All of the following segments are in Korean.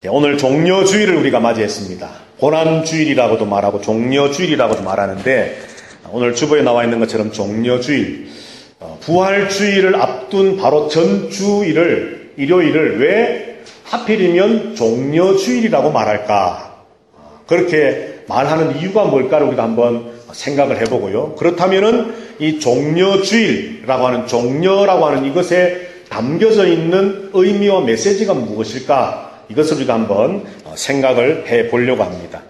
오늘 종려주일을 우리가 맞이했습니다. 고난주일이라고도 말하고 종려주일이라고도 말하는데 오늘 주보에 나와 있는 것처럼 종려주일, 부활주일을 앞둔 바로 전주일을, 일요일을 왜 하필이면 종려주일이라고 말할까? 그렇게 말하는 이유가 뭘까를 우리가 한번 생각을 해보고요. 그렇다면은 이 종려주일이라고 하는, 종려라고 하는 이것에 담겨져 있는 의미와 메시지가 무엇일까? 이것을 우리가 한번 생각을 해 보려고 합니다.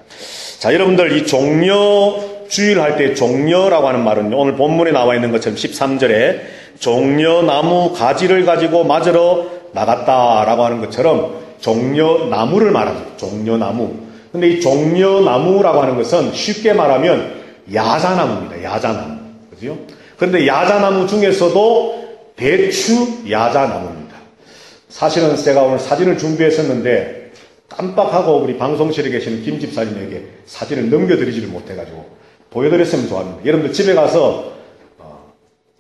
자, 여러분들 이 종려주일 할 때 종려라고 하는 말은 오늘 본문에 나와 있는 것처럼 13절에 종려나무 가지를 가지고 맞으러 나갔다라고 하는 것처럼 종려나무를 말합니다. 종려나무. 근데 이 종려나무라고 하는 것은 쉽게 말하면 야자나무입니다. 야자나무. 그죠? 그런데 야자나무 중에서도 대추 야자나무입니다. 사실은 제가 오늘 사진을 준비했었는데 깜빡하고 우리 방송실에 계시는 김 집사님에게 사진을 넘겨드리지를 못해가지고 보여드렸으면 좋았는데, 여러분들 집에 가서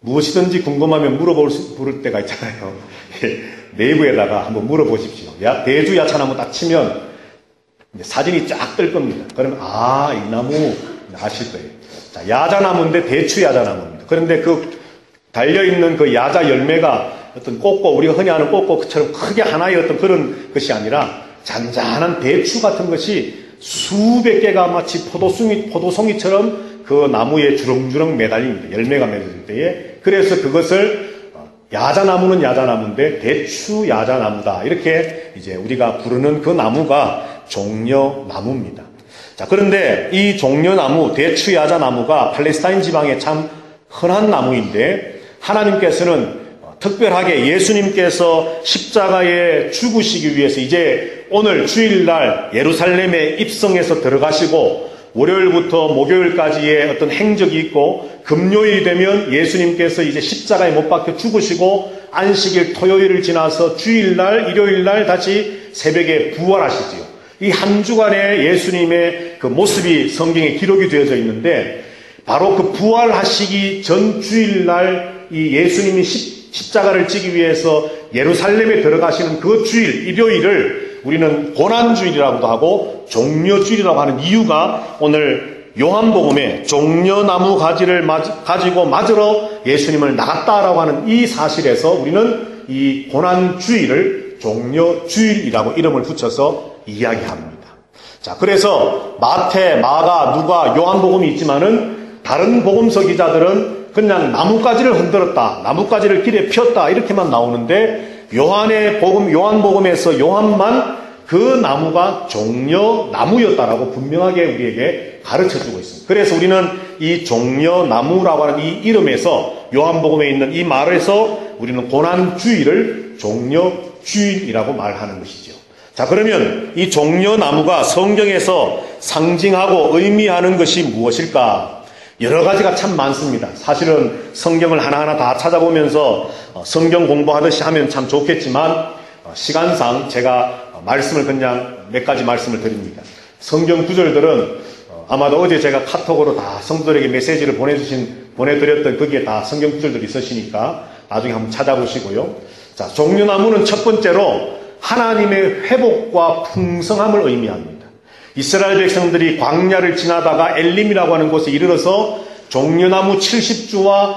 무엇이든지 궁금하면 물을 때가 있잖아요. 네이버에다가 한번 물어보십시오. 대주 야차나무 딱 치면 사진이 쫙 뜰 겁니다. 그러면 이 나무 아실 거예요. 자, 야자나무인데 대추 야자나무입니다. 그런데 그 달려있는 그 야자 열매가 어떤 꽃고, 우리가 흔히 아는 꽃고처럼 크게 하나의 어떤 그런 것이 아니라 잔잔한 대추 같은 것이 수백 개가 마치 포도송이처럼 그 나무에 주렁주렁 매달립니다. 열매가 맺을 때에. 그래서 그것을 야자나무는 야자나무인데 대추 야자나무다, 이렇게 이제 우리가 부르는 그 나무가 종려나무입니다. 자, 그런데 이 종려나무, 대추 야자나무가 팔레스타인 지방에 참 흔한 나무인데, 하나님께서는 특별하게 예수님께서 십자가에 죽으시기 위해서 이제 오늘 주일날 예루살렘에 입성해서 들어가시고 월요일부터 목요일까지의 어떤 행적이 있고, 금요일이 되면 예수님께서 이제 십자가에 못 박혀 죽으시고 안식일 토요일을 지나서 주일날 일요일날 다시 새벽에 부활하시지요. 이 한 주간의 예수님의 그 모습이 성경에 기록이 되어져 있는데, 바로 그 부활하시기 전 주일날 이 예수님이 십자가를 지기 위해서 예루살렘에 들어가시는 그 주일, 일요일을 우리는 고난주일이라고도 하고 종려주일이라고 하는 이유가 오늘 요한복음에 종려나무 가지를 가지고 맞으러 예수님을 나갔다라고 하는 이 사실에서 우리는 이 고난주일을 종려주일이라고 이름을 붙여서 이야기합니다. 자, 그래서 마태, 마가, 누가, 요한복음이 있지만은 다른 복음서 기자들은 그냥 나뭇가지를 흔들었다, 나뭇가지를 길에 폈다, 이렇게만 나오는데 요한복음에서 요한만 그 나무가 종려나무였다라고 분명하게 우리에게 가르쳐주고 있습니다. 그래서 우리는 이 종려나무라고 하는 이 이름에서, 요한복음에 있는 이 말에서 우리는 고난주일을 종려주일이라고 말하는 것이죠. 자, 그러면 이 종려나무가 성경에서 상징하고 의미하는 것이 무엇일까? 여러 가지가 참 많습니다. 사실은 성경을 하나하나 다 찾아보면서 성경 공부하듯이 하면 참 좋겠지만 시간상 제가 말씀을 그냥 몇 가지 말씀을 드립니다. 성경 구절들은 아마도 어제 제가 카톡으로 다 성도들에게 메시지를 보내드렸던 거기에 다 성경 구절들이 있으시니까 나중에 한번 찾아보시고요. 자, 종려나무는 첫 번째로 하나님의 회복과 풍성함을 의미합니다. 이스라엘 백성들이 광야를 지나다가 엘림이라고 하는 곳에 이르러서 종려나무 70주와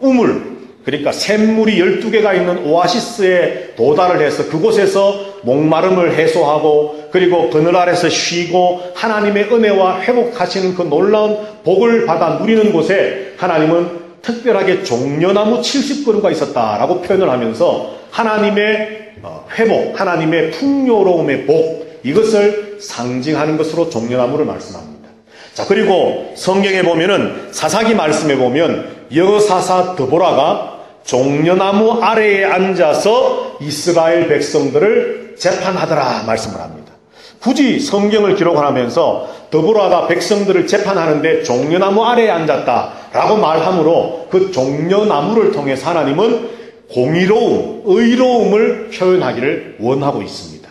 우물, 그러니까 샘물이 12개가 있는 오아시스에 도달을 해서 그곳에서 목마름을 해소하고, 그리고 그늘 아래서 쉬고 하나님의 은혜와 회복하시는 그 놀라운 복을 받아 누리는 곳에 하나님은 특별하게 종려나무 70그루가 있었다라고 표현을 하면서 하나님의 회복, 하나님의 풍요로움의 복, 이것을 상징하는 것으로 종려나무를 말씀합니다. 자, 그리고 성경에 보면은 사사기 말씀에 보면 여사사 드보라가 종려나무 아래에 앉아서 이스라엘 백성들을 재판하더라 말씀을 합니다. 굳이 성경을 기록하면서 드보라가 백성들을 재판하는데 종려나무 아래에 앉았다라고 말함으로 그 종려나무를 통해서 하나님은 공의로움, 의로움을 표현하기를 원하고 있습니다.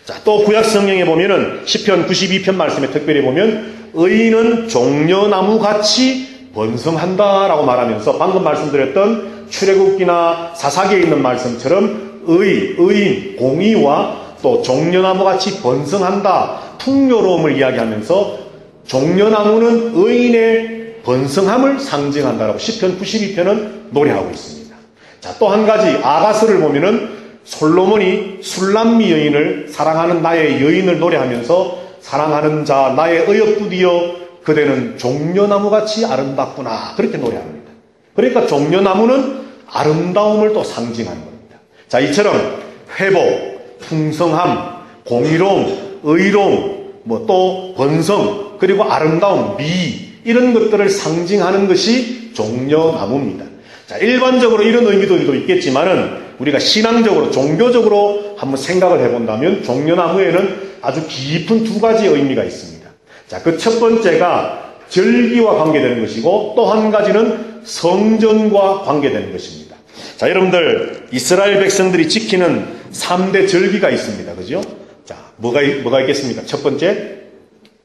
자, 또 구약 성경에 보면은 시편 92편 말씀에 특별히 보면 의인은 종려나무같이 번성한다라고 말하면서 방금 말씀드렸던 출애굽기나 사사기에 있는 말씀처럼 의인, 공의와 또 종려나무같이 번성한다, 풍요로움을 이야기하면서 종려나무는 의인의 번성함을 상징한다라고 시편 92편은 노래하고 있습니다. 자, 또 한 가지 아가서를 보면은 솔로몬이 술람미 여인을 사랑하는 나의 여인을 노래하면서 사랑하는 자 나의 의역부디여 그대는 종려나무같이 아름답구나 그렇게 노래합니다. 그러니까 종려나무는 아름다움을 또 상징하는 겁니다. 자, 이처럼 회복, 풍성함, 공의로움, 의로움, 또 번성, 그리고 아름다움, 미 이런 것들을 상징하는 것이 종려나무입니다. 자, 일반적으로 이런 의미도 있겠지만은 우리가 신앙적으로, 종교적으로 한번 생각을 해본다면 종려나무에는 아주 깊은 두 가지의 의미가 있습니다. 자, 그 첫 번째가 절기와 관계되는 것이고 또 한 가지는 성전과 관계되는 것입니다. 자, 여러분들 이스라엘 백성들이 지키는 3대 절기가 있습니다. 그죠? 자, 뭐가 있겠습니까? 첫 번째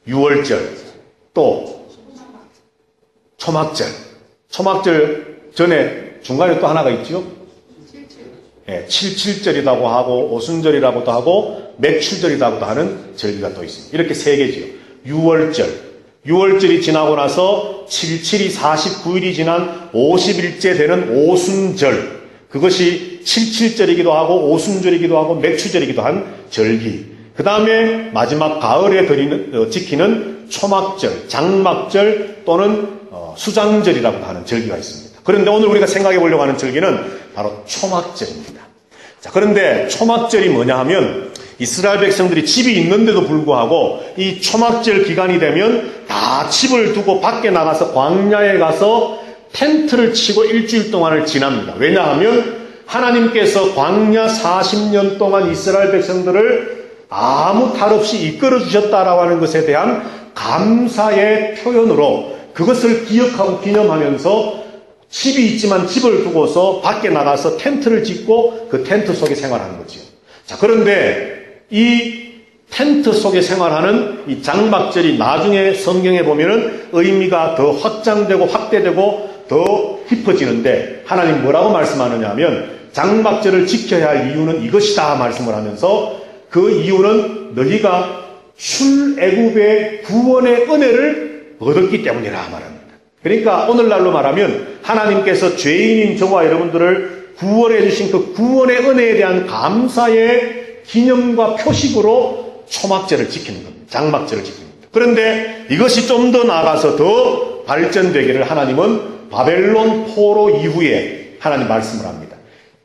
유월절, 또 초막절. 초막절 전에 중간에 또 하나가 있죠? 예, 칠칠절이라고 하고 오순절이라고도 하고 매출절이라고도 하는 절기가 또 있습니다. 이렇게 세 개지요. 유월절이 지나고 나서 77이 49일이 지난 50일째 되는 오순절. 그것이 칠칠절이기도 하고 오순절이기도 하고 매출절이기도 한 절기. 그 다음에 마지막 가을에 지키는 초막절, 장막절 또는 수장절이라고 하는 절기가 있습니다. 그런데 오늘 우리가 생각해 보려고 하는 절기는 바로 초막절입니다. 자, 그런데 초막절이 뭐냐 하면 이스라엘 백성들이 집이 있는데도 불구하고 이 초막절 기간이 되면 다 집을 두고 밖에 나가서 광야에 가서 텐트를 치고 일주일 동안을 지납니다. 왜냐하면 하나님께서 광야 40년 동안 이스라엘 백성들을 아무 탈 없이 이끌어 주셨다라고 하는 것에 대한 감사의 표현으로 그것을 기억하고 기념하면서 집이 있지만 집을 두고서 밖에 나가서 텐트를 짓고 그 텐트 속에 생활하는 거지요. 자, 그런데 이 텐트 속에 생활하는 이 장막절이 나중에 성경에 보면은 의미가 더 확장되고 확대되고 더 깊어지는데 하나님 뭐라고 말씀하느냐 하면 장막절을 지켜야 할 이유는 이것이다 말씀을 하면서 그 이유는 너희가 출애굽의 구원의 은혜를 얻었기 때문이라 말합니다. 그러니까 오늘날로 말하면 하나님께서 죄인인 저와 여러분들을 구원해 주신 그 구원의 은혜에 대한 감사의 기념과 표식으로 초막절을 지키는 겁니다. 장막절을 지키는 겁니다. 그런데 이것이 좀 더 나아가서 더 발전되기를 하나님은 바벨론 포로 이후에 하나님 말씀을 합니다.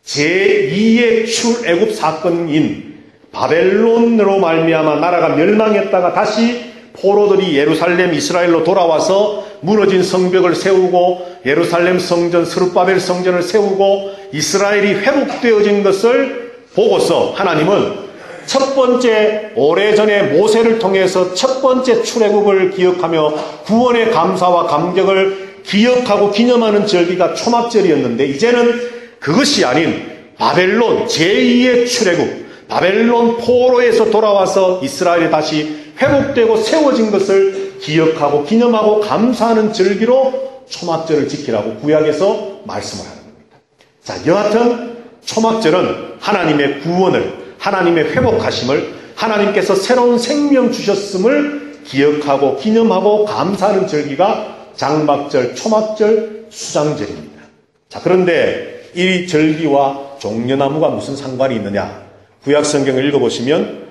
제2의 출애굽 사건인 바벨론으로 말미암아 나라가 멸망했다가 다시 포로들이 예루살렘 이스라엘로 돌아와서 무너진 성벽을 세우고 예루살렘 성전 스룹바벨 성전을 세우고 이스라엘이 회복되어진 것을 보고서 하나님은 첫 번째 오래전에 모세를 통해서 첫 번째 출애굽을 기억하며 구원의 감사와 감격을 기억하고 기념하는 절기가 초막절이었는데 이제는 그것이 아닌 바벨론 제2의 출애굽 바벨론 포로에서 돌아와서 이스라엘이 다시 회복되고 세워진 것을 기억하고 기념하고 감사하는 절기로 초막절을 지키라고 구약에서 말씀을 하는 겁니다. 자, 여하튼 초막절은 하나님의 구원을 하나님의 회복하심을 하나님께서 새로운 생명 주셨음을 기억하고 기념하고 감사하는 절기가 장막절, 초막절, 수장절입니다. 자, 그런데 이 절기와 종려나무가 무슨 상관이 있느냐? 구약 성경을 읽어보시면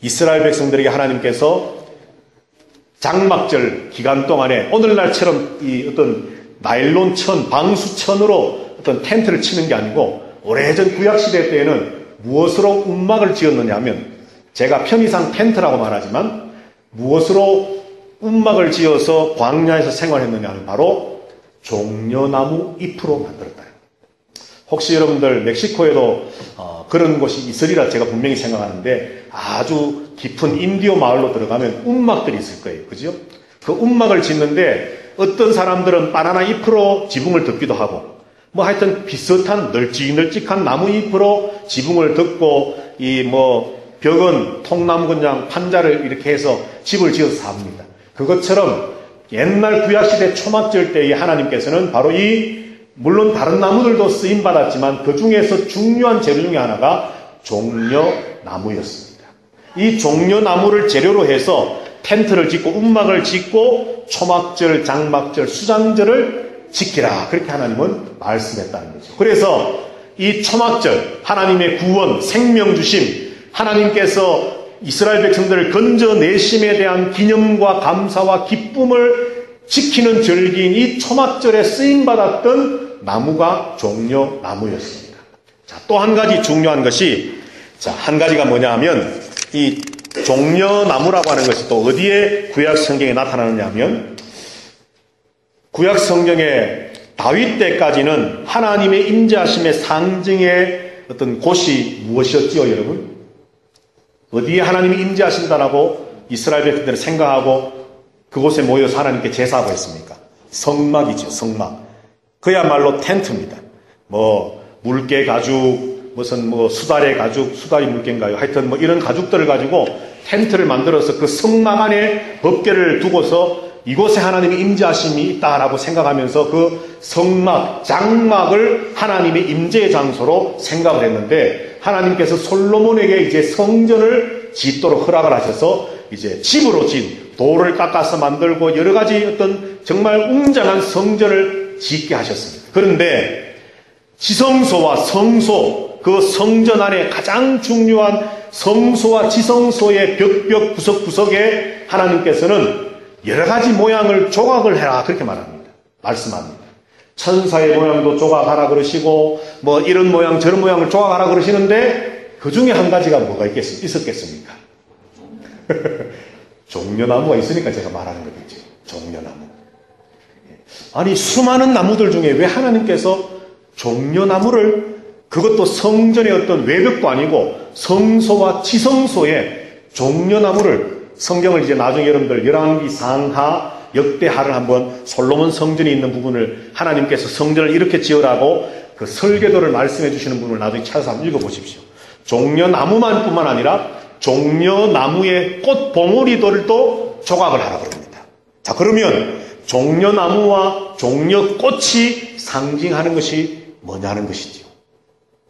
이스라엘 백성들에게 하나님께서 장막절 기간 동안에 오늘날처럼 이 어떤 나일론천, 방수천으로 어떤 텐트를 치는 게 아니고 오래전 구약시대 때에는 무엇으로 움막을 지었느냐 하면 제가 편의상 텐트라고 말하지만 무엇으로 움막을 지어서 광야에서 생활했느냐 하면 바로 종려나무 잎으로 만들었다. 혹시 여러분들 멕시코에도 그런 곳이 있으리라 제가 분명히 생각하는데 아주 깊은 인디오 마을로 들어가면 움막들이 있을 거예요. 그죠? 그 움막을 짓는데 어떤 사람들은 바나나 잎으로 지붕을 덮기도 하고 뭐 하여튼 비슷한 널찍널찍한 나무 잎으로 지붕을 덮고 벽은 통나무 그냥 판자를 이렇게 해서 집을 지어서 삽니다. 그것처럼 옛날 구약시대 초막절 때에 하나님께서는 바로 물론 다른 나무들도 쓰임받았지만 그 중에서 중요한 재료 중에 하나가 종려나무였습니다. 이 종려나무를 재료로 해서 텐트를 짓고 움막을 짓고 초막절, 장막절, 수장절을 지키라. 그렇게 하나님은 말씀했다는 거죠. 그래서 이 초막절, 하나님의 구원, 생명 주심, 하나님께서 이스라엘 백성들을 건져내심에 대한 기념과 감사와 기쁨을 지키는 절기인 이 초막절에 쓰임받았던 나무가 종려나무였습니다. 자, 또 한 가지 중요한 것이, 자, 한 가지가 뭐냐 하면, 이 종려나무라고 하는 것이 또 어디에 구약 성경에 나타나느냐 하면, 구약 성경에 다윗 때까지는 하나님의 임재하심의 상징의 어떤 곳이 무엇이었지요, 여러분? 어디에 하나님이 임재하신다라고 이스라엘 백성들은 생각하고 그곳에 모여서 하나님께 제사하고 있습니까? 성막이죠, 성막. 그야말로 텐트입니다. 물개 가죽, 무슨 수달의 가죽, 수달이 물개인가요? 하여튼 이런 가죽들을 가지고 텐트를 만들어서 그 성막 안에 법궤를 두고서 이곳에 하나님의 임재하심이 있다라고 생각하면서 그 성막, 장막을 하나님의 임재의 장소로 생각을 했는데, 하나님께서 솔로몬에게 이제 성전을 짓도록 허락을 하셔서 이제 집으로 진 돌을 깎아서 만들고 여러 가지 어떤 정말 웅장한 성전을 짓게 하셨습니다. 그런데 지성소와 성소, 그 성전 안에 가장 중요한 성소와 지성소의 벽 구석구석에 하나님께서는 여러 가지 모양을 조각을 해라, 그렇게 말씀합니다. 천사의 모양도 조각하라 그러시고 이런 모양 저런 모양을 조각하라 그러시는데 그 중에 한 가지가 뭐가 있었겠습니까? 종려나무가 있으니까 제가 말하는 거겠죠. 종려나무. 아니, 수많은 나무들 중에 왜 하나님께서 종려나무를, 그것도 성전의 어떤 외벽도 아니고 성소와 지성소에 종려나무를, 성경을 이제 나중에 여러분들 열왕기 상하 역대하를 한번 솔로몬 성전이 있는 부분을 하나님께서 성전을 이렇게 지으라고 그 설계도를 말씀해 주시는 부분을 나중에 찾아서 한번 읽어보십시오. 종려나무만 뿐만 아니라 종려나무의 꽃 봉우리들도 조각을 하라 그럽니다. 자, 그러면 종려나무와 종려꽃이 상징하는 것이 뭐냐는 것이죠.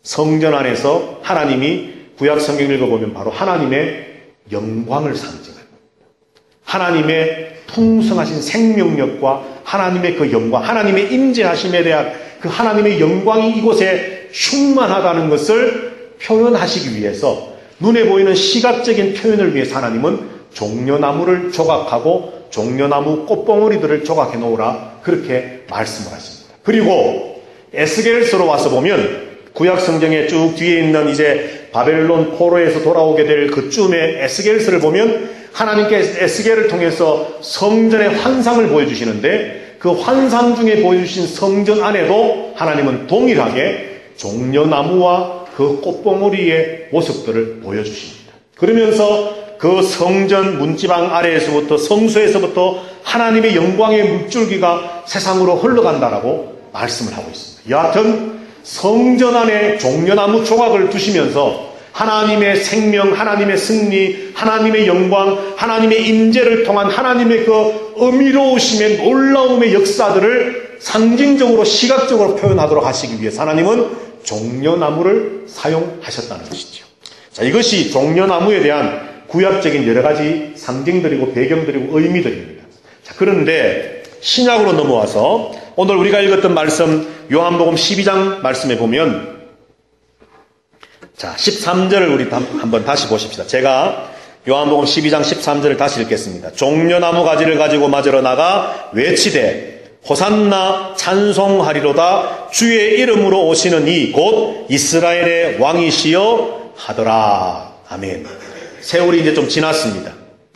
성전 안에서 하나님이, 구약 성경을 읽어보면 바로 하나님의 영광을 상징합니다. 하나님의 풍성하신 생명력과 하나님의 그 영광, 하나님의 임재하심에 대한 그 하나님의 영광이 이곳에 충만하다는 것을 표현하시기 위해서, 눈에 보이는 시각적인 표현을 위해서 하나님은 종려나무를 조각하고 종려나무 꽃봉오리들을 조각해 놓으라, 그렇게 말씀을 하십니다. 그리고 에스겔서로 와서 보면 구약 성경에 쭉 뒤에 있는 이제 바벨론 포로에서 돌아오게 될 그쯤에 에스겔서를 보면 하나님께서 에스겔을 통해서 성전의 환상을 보여주시는데, 그 환상 중에 보여주신 성전 안에도 하나님은 동일하게 종려나무와 그 꽃봉오리의 모습들을 보여주십니다. 그러면서 그 성전 문지방 아래에서부터, 성소에서부터 하나님의 영광의 물줄기가 세상으로 흘러간다라고 말씀을 하고 있습니다. 여하튼 성전 안에 종려나무 조각을 두시면서 하나님의 생명, 하나님의 승리, 하나님의 영광, 하나님의 임재를 통한 하나님의 그 어미로우심의 놀라움의 역사들을 상징적으로 시각적으로 표현하도록 하시기 위해서 하나님은 종려나무를 사용하셨다는 것이죠. 자, 이것이 종려나무에 대한 구약적인 여러 가지 상징들이고 배경들이고 의미들입니다. 자, 그런데 신약으로 넘어와서 오늘 우리가 읽었던 말씀, 요한복음 12장 말씀에 보면, 자, 13절을 우리 한번 다시 보십시다. 제가 요한복음 12장 13절을 다시 읽겠습니다. 종려나무 가지를 가지고 맞으러 나가 외치되 호산나 찬송하리로다, 주의 이름으로 오시는 이 곧 이스라엘의 왕이시여 하더라. 아멘. 세월이 이제 좀 지났습니다.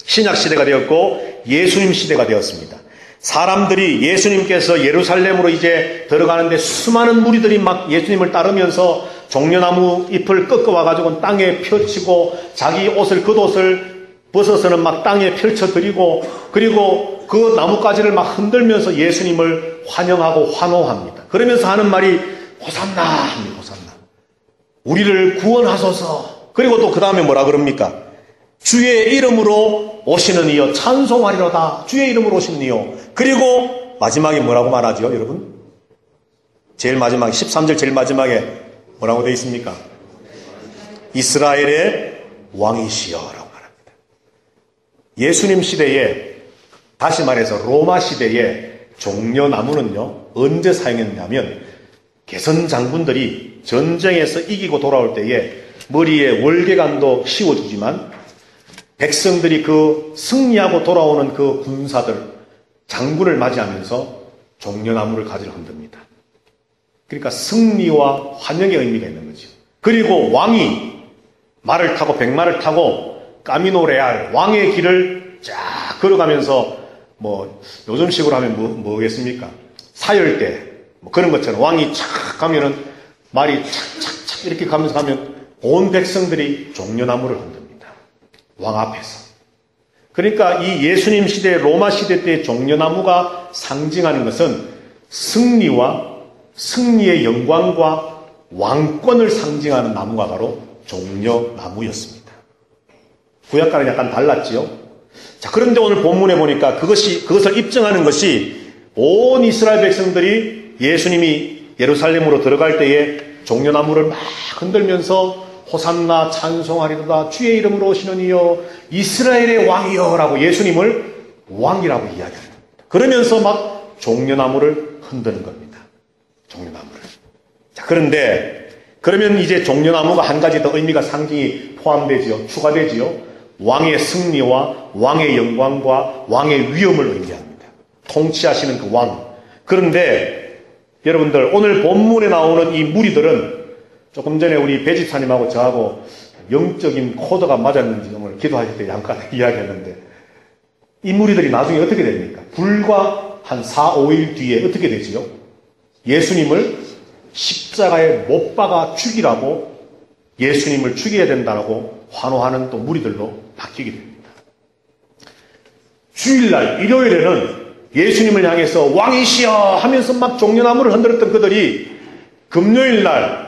신약 시대가 되었고 예수님 시대가 되었습니다. 사람들이 예수님께서 예루살렘으로 이제 들어가는데 수많은 무리들이 막 예수님을 따르면서 종려나무 잎을 꺾어와가지고 땅에 펼치고 자기 옷을, 겉옷을 벗어서는 막 땅에 펼쳐드리고, 그리고 그 나뭇가지를 막 흔들면서 예수님을 환영하고 환호합니다. 그러면서 하는 말이 호산나 합니다. 호산나. 우리를 구원하소서. 그리고 또 그 다음에 뭐라 그럽니까? 주의 이름으로 오시는 이여 찬송하리로다. 주의 이름으로 오시는 이여. 그리고 마지막에 뭐라고 말하죠, 여러분? 제일 마지막에 13절 제일 마지막에 뭐라고 되어 있습니까? 이스라엘의 왕이시여라고 말합니다. 예수님 시대에, 다시 말해서 로마 시대에 종려나무는요, 언제 사용했냐면 개선 장군들이 전쟁에서 이기고 돌아올 때에 머리에 월계관도 씌워주지만 백성들이 그 승리하고 돌아오는 그 군사들, 장군을 맞이하면서 종려나무를 가지러 흔듭니다. 그러니까 승리와 환영의 의미가 있는 거죠. 그리고 왕이 말을 타고 백마를 타고 까미노 레알, 왕의 길을 쫙 걸어가면서 뭐 요즘식으로 하면 뭐겠습니까? 사열대 뭐 그런 것처럼 왕이 착 가면은 말이 착착착 이렇게 가면서 가면 온 백성들이 종려나무를 흔듭니다. 왕 앞에서. 그러니까 이 예수님 시대, 로마 시대 때의 종려나무가 상징하는 것은 승리와 승리의 영광과 왕권을 상징하는 나무가 바로 종려나무였습니다. 구약과는 약간 달랐지요. 자, 그런데 오늘 본문에 보니까 그것을 입증하는 것이 온 이스라엘 백성들이 예수님이 예루살렘으로 들어갈 때에 종려나무를 막 흔들면서 호산나 찬송하리로다 주의 이름으로 오시는 이여 이스라엘의 왕이여 라고 예수님을 왕이라고 이야기합니다. 그러면서 막 종려나무를 흔드는 겁니다. 종려나무를. 자, 그런데 그러면 이제 종려나무가 한 가지 더 의미가 상징이 포함되지요. 추가되지요. 왕의 승리와 왕의 영광과 왕의 위엄을 의미합니다. 통치하시는 그 왕. 그런데 여러분들 오늘 본문에 나오는 이 무리들은 조금 전에 우리 배지사님하고 저하고 영적인 코드가 맞았는지 오늘 기도하실 때 잠깐 이야기했는데 이 무리들이 나중에 어떻게 됩니까? 불과 한 4, 5일 뒤에 어떻게 되지요? 예수님을 십자가에 못 박아 죽이라고 예수님을 죽여야 된다고 환호하는 또 무리들로 바뀌게 됩니다. 주일날, 일요일에는 예수님을 향해서 왕이시여 하면서 막 종려나무를 흔들었던 그들이 금요일날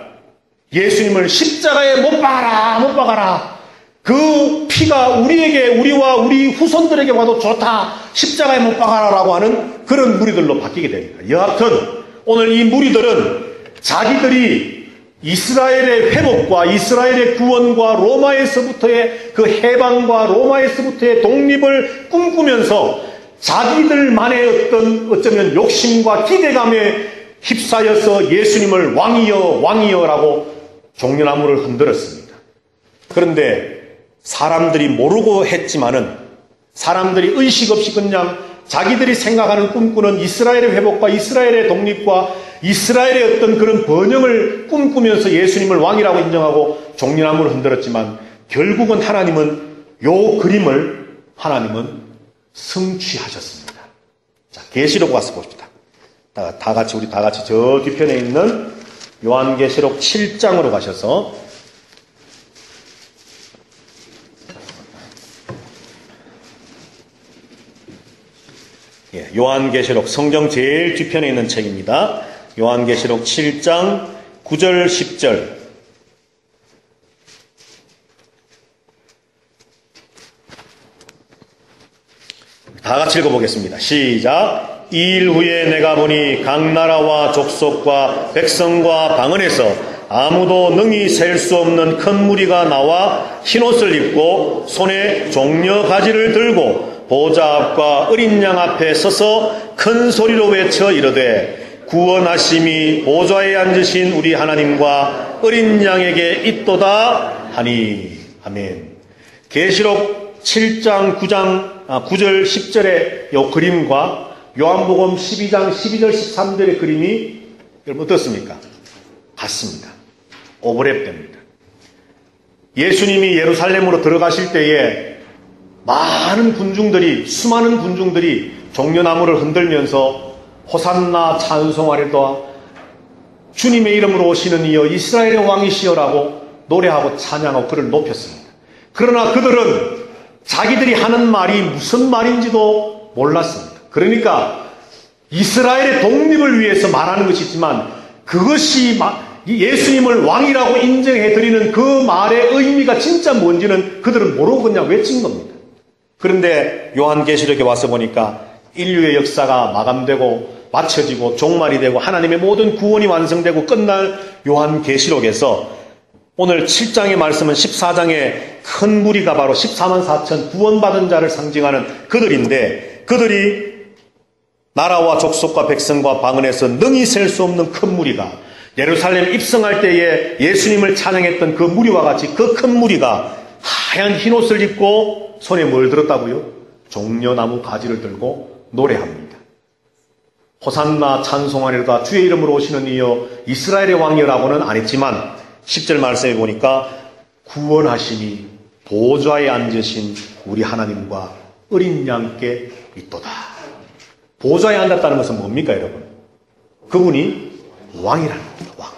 예수님을 십자가에 못 박아라, 못 박아라. 그 피가 우리와 우리 후손들에게 와도 좋다. 십자가에 못 박아라라고 하는 그런 무리들로 바뀌게 됩니다. 여하튼 오늘 이 무리들은 자기들이 이스라엘의 회복과 이스라엘의 구원과 로마에서부터의 그 해방과 로마에서부터의 독립을 꿈꾸면서 자기들만의 어쩌면 욕심과 기대감에 휩싸여서 예수님을 왕이여 왕이여라고 종려나무를 흔들었습니다. 그런데 사람들이 모르고 했지만은 사람들이 의식 없이 그냥 자기들이 생각하는 꿈꾸는 이스라엘의 회복과 이스라엘의 독립과 이스라엘의 어떤 그런 번영을 꿈꾸면서 예수님을 왕이라고 인정하고 종려나무를 흔들었지만 결국은 하나님은 요 그림을 하나님은 성취하셨습니다. 자, 계시록 와서 봅시다. 우리 다 같이 저 뒤편에 있는 요한계시록 7장으로 가셔서 요한계시록 성경 제일 뒤편에 있는 책입니다. 요한계시록 7장 9절 10절 다 같이 읽어보겠습니다. 시작. 이 일 후에 내가 보니 각 나라와 족속과 백성과 방언에서 아무도 능히 셀 수 없는 큰 무리가 나와 흰옷을 입고 손에 종려 가지를 들고 보좌 앞과 어린 양 앞에 서서 큰 소리로 외쳐 이르되 구원하심이 보좌에 앉으신 우리 하나님과 어린 양에게 있도다 하니. 아멘. 계시록 7장 9절 10절의 이 그림과 요한복음 12장 12절 13절의 그림이 여러분 어떻습니까? 같습니다. 오버랩됩니다. 예수님이 예루살렘으로 들어가실 때에 수많은 군중들이 종려나무를 흔들면서 호산나 찬송하리로다 주님의 이름으로 오시는 이여 이스라엘의 왕이시여라고 노래하고 찬양하고 그를 높였습니다. 그러나 그들은 자기들이 하는 말이 무슨 말인지도 몰랐습니다. 그러니까 이스라엘의 독립을 위해서 말하는 것이지만 그것이 예수님을 왕이라고 인정해드리는 그 말의 의미가 진짜 뭔지는 그들은 모르고 그냥 외친 겁니다. 그런데 요한계시록에 와서 보니까 인류의 역사가 마감되고 마쳐지고 종말이 되고 하나님의 모든 구원이 완성되고 끝날 요한계시록에서 오늘 7장의 말씀은 14장의 큰 무리가 바로 14만 4천 구원받은 자를 상징하는 그들인데, 그들이 나라와 족속과 백성과 방언에서 능히 셀 수 없는 큰 무리가 예루살렘 입성할 때에 예수님을 찬양했던 그 무리와 같이 그 큰 무리가 하얀 흰옷을 입고 손에 뭘 들었다고요? 종려나무 가지를 들고 노래합니다. 호산나 찬송하리로다 주의 이름으로 오시는 이여 이스라엘의 왕이라고는 안 했지만 10절 말씀에 보니까 구원하시니 보좌에 앉으신 우리 하나님과 어린 양께 있도다. 보좌에 앉았다는 것은 뭡니까, 여러분? 그분이 왕이라는 겁니다. 왕.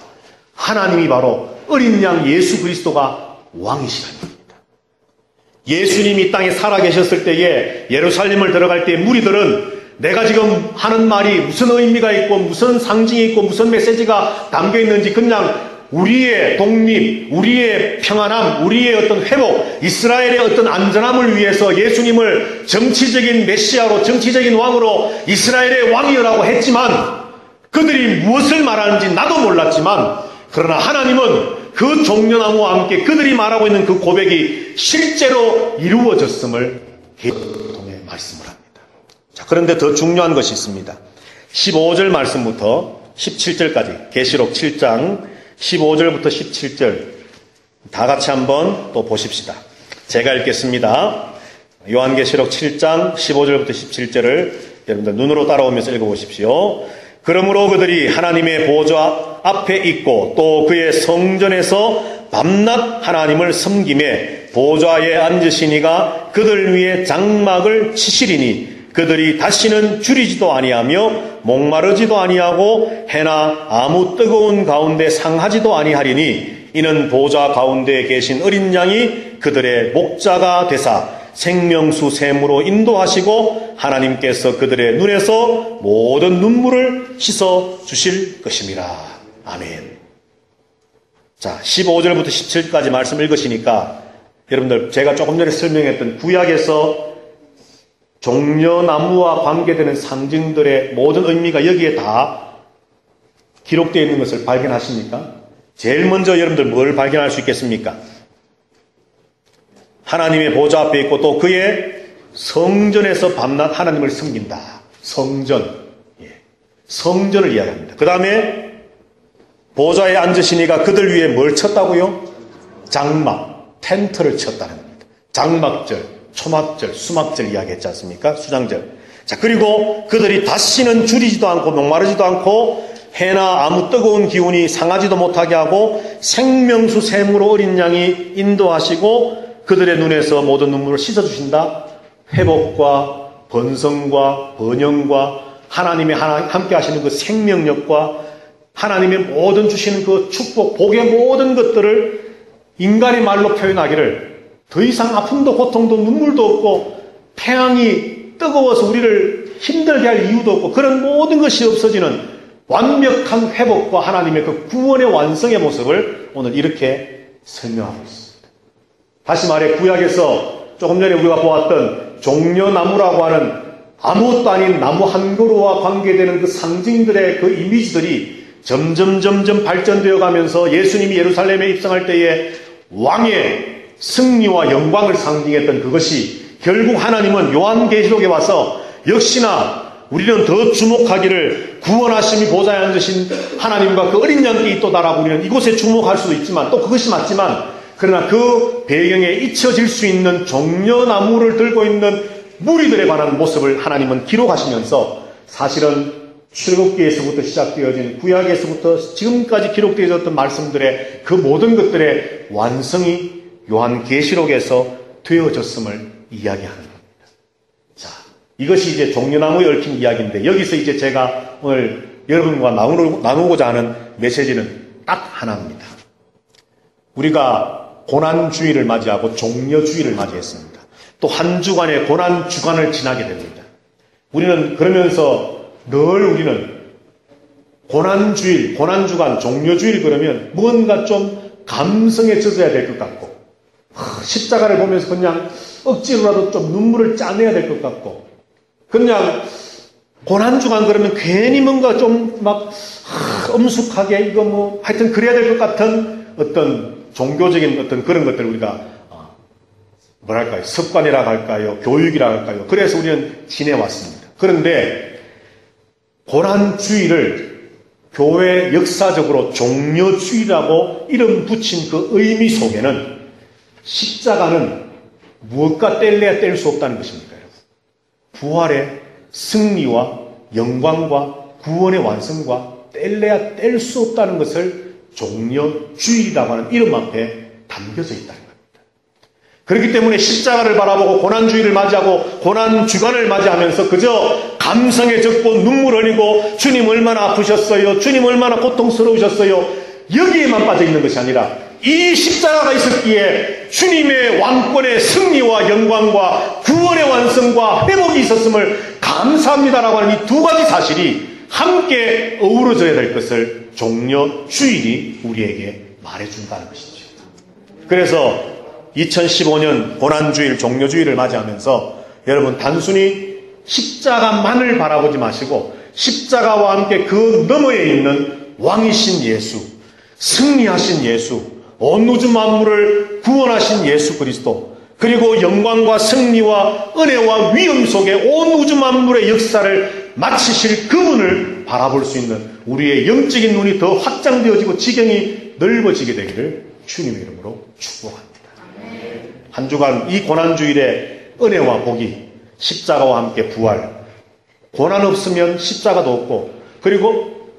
하나님이 바로 어린 양 예수 그리스도가 왕이시라는 겁니다. 예수님이 땅에 살아계셨을 때에 예루살렘을 들어갈 때 무리들은 내가 지금 하는 말이 무슨 의미가 있고 무슨 상징이 있고 무슨 메시지가 담겨 있는지 그냥 우리의 독립, 우리의 평안함, 우리의 어떤 회복, 이스라엘의 어떤 안전함을 위해서 예수님을 정치적인 메시아로, 정치적인 왕으로 이스라엘의 왕이라고 했지만 그들이 무엇을 말하는지 나도 몰랐지만 그러나 하나님은 그 종려나무와 함께 그들이 말하고 있는 그 고백이 실제로 이루어졌음을 계시를 통해 말씀을 합니다. 자, 그런데 더 중요한 것이 있습니다. 15절 말씀부터 17절까지 계시록 7장 15절부터 17절 다 같이 한번 또 보십시다. 제가 읽겠습니다. 요한계시록 7장 15절부터 17절을 여러분들 눈으로 따라오면서 읽어보십시오. 그러므로 그들이 하나님의 보좌 앞에 있고 또 그의 성전에서 밤낮 하나님을 섬김에 보좌에 앉으시니가 그들 위에 장막을 치시리니 그들이 다시는 줄이지도 아니하며 목마르지도 아니하고 해나 아무 뜨거운 가운데 상하지도 아니하리니 이는 보좌 가운데 계신 어린 양이 그들의 목자가 되사 생명수 샘으로 인도하시고 하나님께서 그들의 눈에서 모든 눈물을 씻어 주실 것입니다. 아멘. 자, 15절부터 17절까지 말씀 읽으시니까 여러분들 제가 조금 전에 설명했던 구약에서 종려나무와 관계되는 상징들의 모든 의미가 여기에 다 기록되어 있는 것을 발견하십니까? 제일 먼저 여러분들 뭘 발견할 수 있겠습니까? 하나님의 보좌 앞에 있고 또 그의 성전에서 밤낮 하나님을 섬긴다. 성전. 성전을 이야기합니다. 그 다음에 보좌에 앉으시니가 그들 위에 뭘 쳤다고요? 장막, 텐트를 쳤다는 겁니다. 장막절, 초막절, 수막절 이야기했지 않습니까? 수장절. 자, 그리고 그들이 다시는 줄이지도 않고 목마르지도 않고 해나 아무 뜨거운 기운이 상하지도 못하게 하고 생명수 샘으로 어린 양이 인도하시고 그들의 눈에서 모든 눈물을 씻어주신다. 회복과 번성과 번영과 하나님의 함께 하시는 그 생명력과 하나님의 모든 주시는 그 축복, 복의 모든 것들을 인간의 말로 표현하기를 더 이상 아픔도 고통도 눈물도 없고 태양이 뜨거워서 우리를 힘들게 할 이유도 없고 그런 모든 것이 없어지는 완벽한 회복과 하나님의 그 구원의 완성의 모습을 오늘 이렇게 설명하고 있습니다. 다시 말해 구약에서 조금 전에 우리가 보았던 종려나무라고 하는 아무것도 아닌 나무 한 그루와 관계되는 그 상징들의 그 이미지들이 점점 발전되어 가면서 예수님이 예루살렘에 입성할 때에 왕의 승리와 영광을 상징했던 그것이 결국 하나님은 요한계시록에 와서 역시나 우리는 더 주목하기를 구원하심이 보좌에 앉으신 하나님과 그 어린 양께 있도다라고 우리는 이곳에 주목할 수도 있지만 또 그것이 맞지만 그러나 그 배경에 잊혀질 수 있는 종려나무를 들고 있는 무리들에 관한 모습을 하나님은 기록하시면서 사실은 출애굽기에서부터 시작되어진 구약에서부터 지금까지 기록되어졌던 말씀들의 그 모든 것들의 완성이 요한계시록에서 되어졌음을 이야기하는 겁니다. 자, 이것이 이제 종려나무에 얽힌 이야기인데 여기서 이제 제가 오늘 여러분과 나누고자 하는 메시지는 딱 하나입니다. 우리가 고난주의를 맞이하고 종려주의를 맞이했습니다. 또 한 주간의 고난주간을 지나게 됩니다. 우리는 그러면서 늘 우리는 고난주일, 고난주간, 종려주일 그러면 뭔가 좀 감성에 젖어야 될 것 같고 십자가를 보면서 그냥 억지로라도 좀 눈물을 짜내야 될 것 같고 그냥 고난주간 그러면 괜히 뭔가 좀 막 엄숙하게 이거 뭐 하여튼 그래야 될 것 같은 어떤 종교적인 어떤 그런 것들을 우리가 뭐랄까요? 습관이라고 할까요? 교육이라고 할까요? 그래서 우리는 지내왔습니다. 그런데 고난주의를 교회 역사적으로 종려주의라고 이름 붙인 그 의미 속에는 십자가는 무엇과 뗄래야 뗄 수 없다는 것입니까, 여러분? 부활의 승리와 영광과 구원의 완성과 뗄래야 뗄 수 없다는 것을 종려주의라고 하는 이름 앞에 담겨져 있다는 겁니다. 그렇기 때문에 십자가를 바라보고 고난주의를 맞이하고 고난주간을 맞이하면서 그저 감성에 젖고 눈물 흘리고 주님 얼마나 아프셨어요, 주님 얼마나 고통스러우셨어요, 여기에만 빠져 있는 것이 아니라 이 십자가가 있었기에 주님의 왕권의 승리와 영광과 구원의 완성과 회복이 있었음을 감사합니다라고 하는 이 두 가지 사실이 함께 어우러져야 될 것을 종려주일이 우리에게 말해준다는 것이죠. 그래서 2015년 고난주일, 종려주일을 맞이하면서 여러분 단순히 십자가만을 바라보지 마시고 십자가와 함께 그 너머에 있는 왕이신 예수, 승리하신 예수, 온 우주 만물을 구원하신 예수 그리스도, 그리고 영광과 승리와 은혜와 위엄 속에 온 우주 만물의 역사를 마치실 그분을 바라볼 수 있는 우리의 영적인 눈이 더 확장되어지고 지경이 넓어지게 되기를 주님의 이름으로 축복합니다. 한 주간 이 고난주일의 은혜와 복이 십자가와 함께 부활, 고난 없으면 십자가도 없고, 그리고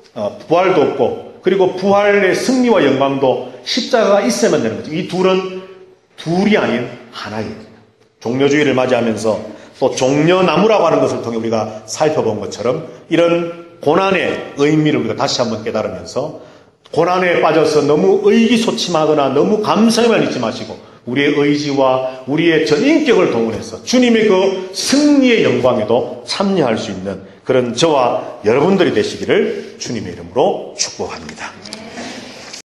부활도 없고, 그리고 부활의 승리와 영광도 십자가가 있어야만 되는 거죠. 이 둘이 아닌 하나입니다. 종려주의를 맞이하면서 또 종려나무라고 하는 것을 통해 우리가 살펴본 것처럼 이런 고난의 의미를 우리가 다시 한번 깨달으면서 고난에 빠져서 너무 의기소침하거나 너무 감성에만 있지 마시고 우리의 의지와 우리의 전 인격을 동원해서 주님의 그 승리의 영광에도 참여할 수 있는 그런 저와 여러분들이 되시기를 주님의 이름으로 축복합니다.